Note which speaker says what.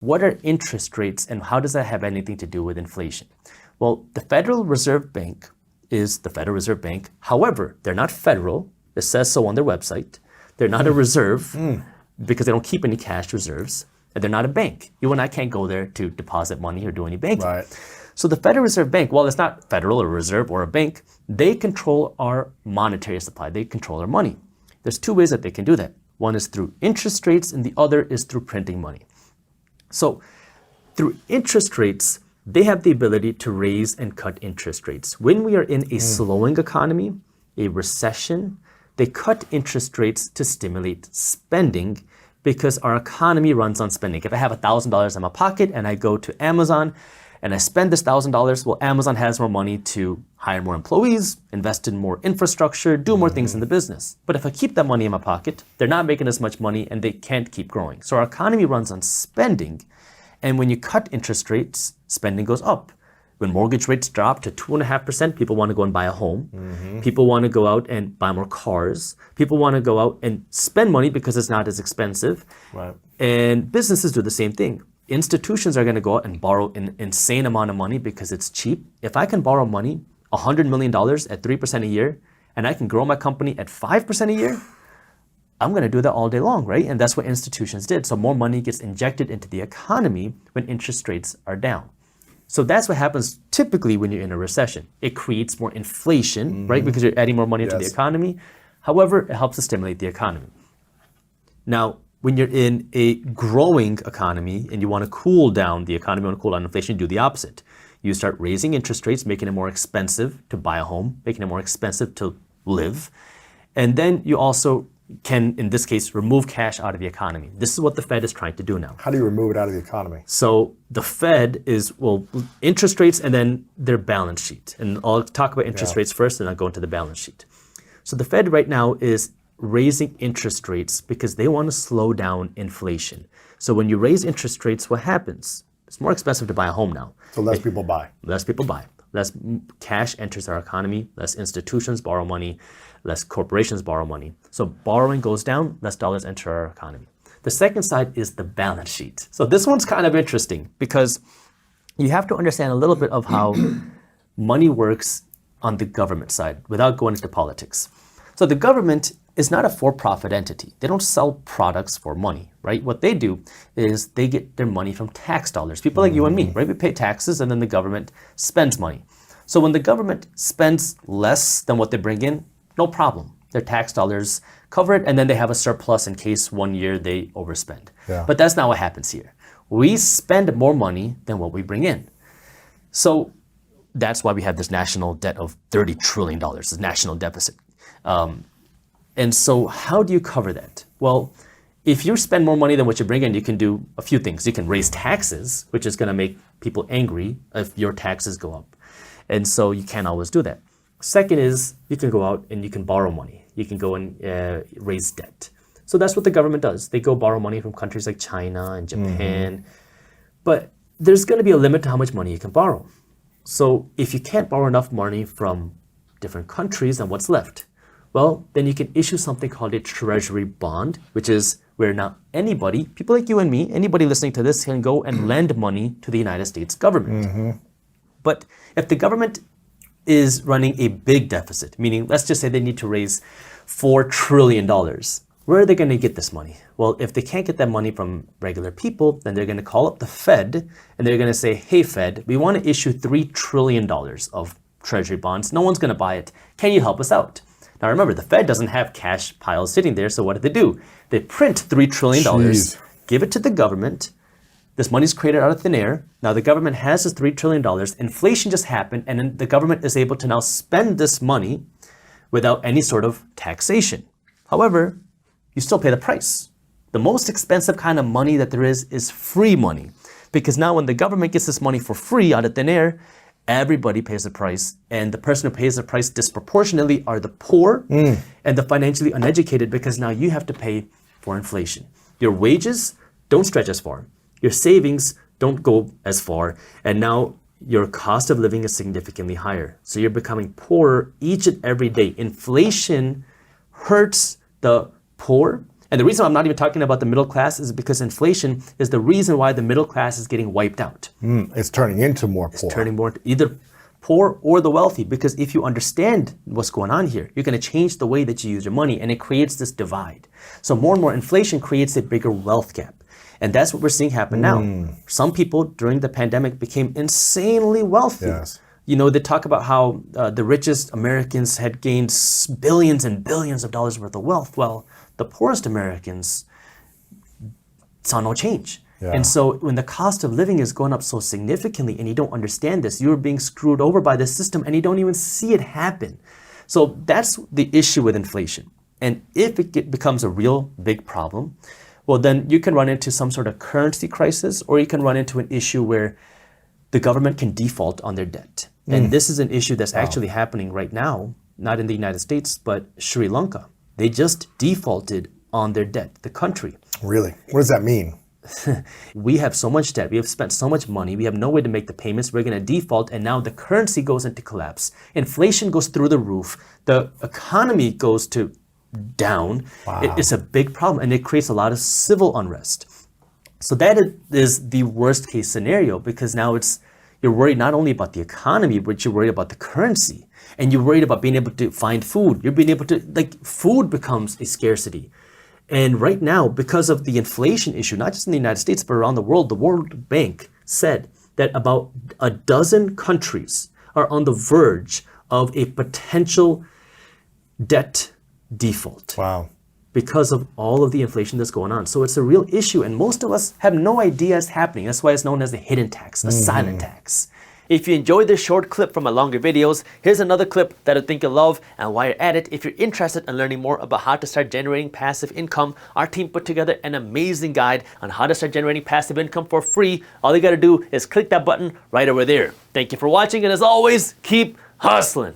Speaker 1: what are interest rates and how does that have anything to do with inflation? Well, the Federal Reserve Bank is the Federal Reserve Bank. However, they're not federal. It says so on their website. They're not a reserve because they don't keep any cash reserves. And they're not a bank. You and I can't go there to deposit money or do any banking.
Speaker 2: Right.
Speaker 1: So the Federal Reserve Bank, while it's not federal or reserve or a bank, they control our monetary supply. They control our money. There's two ways that they can do that. One is through interest rates and the other is through printing money. So through interest rates, they have the ability to raise and cut interest rates. When we are in a slowing economy, a recession, they cut interest rates to stimulate spending because our economy runs on spending. If I have $1,000 in my pocket and I go to Amazon and I spend this $1,000, well, Amazon has more money to hire more employees, invest in more infrastructure, do more things in the business. But if I keep that money in my pocket, they're not making as much money and they can't keep growing. So our economy runs on spending. And when you cut interest rates, spending goes up. When mortgage rates drop to 2.5%, people want to go and buy a home. People want to go out and buy more cars. People want to go out and spend money because it's not as expensive.
Speaker 2: Right.
Speaker 1: And businesses do the same thing. Institutions are going to go out and borrow an insane amount of money because it's cheap. If I can borrow money, $100 million at 3% a year, and I can grow my company at 5% a year, I'm going to do that all day long, right? And that's what institutions did. So more money gets injected into the economy when interest rates are down. So that's what happens typically when you're in a recession. It creates more inflation, right? Because you're adding more money into the economy. However, it helps to stimulate the economy. Now, when you're in a growing economy and you want to cool down the economy, want to cool down inflation, do the opposite. You start raising interest rates, making it more expensive to buy a home, making it more expensive to live. And then you also can, in this case, remove cash out of the economy. This is what the Fed is trying to do now.
Speaker 2: How do you remove it out of the economy?
Speaker 1: So the Fed is, well, interest rates and then their balance sheet. And I'll talk about interest rates first and I'll go into the balance sheet. So the Fed right now is raising interest rates because they want to slow down inflation. So when you raise interest rates, what happens? It's more expensive to buy a home now.
Speaker 2: So less people buy.
Speaker 1: Less people buy. Less cash enters our economy. Less institutions borrow money. Less corporations borrow money. So borrowing goes down, less dollars enter our economy. The second side is the balance sheet. So this one's kind of interesting because you have to understand a little bit of how money works on the government side without going into politics. So the government is not a for-profit entity. They don't sell products for money, right? What they do is they get their money from tax dollars. People like you and me, right? We pay taxes and then the government spends money. So when the government spends less than what they bring in, no problem. Their tax dollars cover it and then they have a surplus in case one year they overspend.
Speaker 2: Yeah.
Speaker 1: But that's not what happens here. We spend more money than what we bring in. So that's why we have this national debt of $30 trillion, this national deficit. And so how do you cover that? Well, if you spend more money than what you bring in, you can do a few things. You can raise taxes, which is going to make people angry if your taxes go up. And so you can't always do that. Second is you can go out and you can borrow money. You can go and raise debt. So that's what the government does. They go borrow money from countries like China and Japan. But there's going to be a limit to how much money you can borrow. So if you can't borrow enough money from different countries, then what's left? Well, then you can issue something called a treasury bond, which is where now anybody, people like you and me, anybody listening to this can go and lend money to the United States government. But if the government is running a big deficit, meaning let's just say they need to raise $4 trillion, where are they going to get this money? Well, if they can't get that money from regular people, then they're going to call up the Fed and they're going to say, hey, Fed, we want to issue $3 trillion of treasury bonds. No one's going to buy it. Can you help us out? Now remember, the Fed doesn't have cash piles sitting there, so what do? They print $3 trillion, give it to the government. This money's created out of thin air. Now the government has this $3 trillion. Inflation just happened, and then the government is able to now spend this money without any sort of taxation. However, you still pay the price. The most expensive kind of money that there is free money. Because now when the government gets this money for free out of thin air, everybody pays the price, and the person who pays the price disproportionately are the poor and the financially uneducated, because now you have to pay for inflation. Your wages don't stretch as far. Your savings don't go as far, and now your cost of living is significantly higher. So you're becoming poorer each and every day. Inflation hurts the poor And the reason I'm not even talking about the middle class is because inflation is the reason why the middle class is getting wiped out.
Speaker 2: It's turning into more poor.
Speaker 1: It's turning more into either poor or the wealthy, because if you understand what's going on here, you're going to change the way that you use your money, and it creates this divide. So more and more inflation creates a bigger wealth gap. And that's what we're seeing happen now. Some people during the pandemic became insanely wealthy.
Speaker 2: Yes.
Speaker 1: You know, they talk about how the richest Americans had gained billions and billions of dollars worth of wealth. Well, the poorest Americans saw no change.
Speaker 2: Yeah.
Speaker 1: And so when the cost of living is going up so significantly and you don't understand this, you're being screwed over by the system and you don't even see it happen. So that's the issue with inflation. And if it becomes a real big problem, well, then you can run into some sort of currency crisis, or you can run into an issue where the government can default on their debt. And this is an issue that's actually happening right now, not in the United States, but Sri Lanka. They just defaulted on their debt, the country.
Speaker 2: Really? What does that mean?
Speaker 1: We have so much debt. We have spent so much money. We have no way to make the payments. We're going to default. And now the currency goes into collapse. Inflation goes through the roof. The economy goes down.
Speaker 2: Wow.
Speaker 1: It's a big problem. And it creates a lot of civil unrest. So that is the worst case scenario, because now you're worried not only about the economy, but you're worried about the currency. And you're worried about being able to find food. You're being able to, food becomes a scarcity. And right now, because of the inflation issue, not just in the United States, but around the World Bank said that about a dozen countries are on the verge of a potential debt default.
Speaker 2: Wow.
Speaker 1: Because of all of the inflation that's going on. So it's a real issue, and most of us have no idea it's happening. That's why it's known as the hidden tax, the silent tax. If you enjoyed this short clip from my longer videos, here's another clip that I think you'll love. And while you're at it, if you're interested in learning more about how to start generating passive income, our team put together an amazing guide on how to start generating passive income for free. All you gotta do is click that button right over there. Thank you for watching, and as always, keep hustling.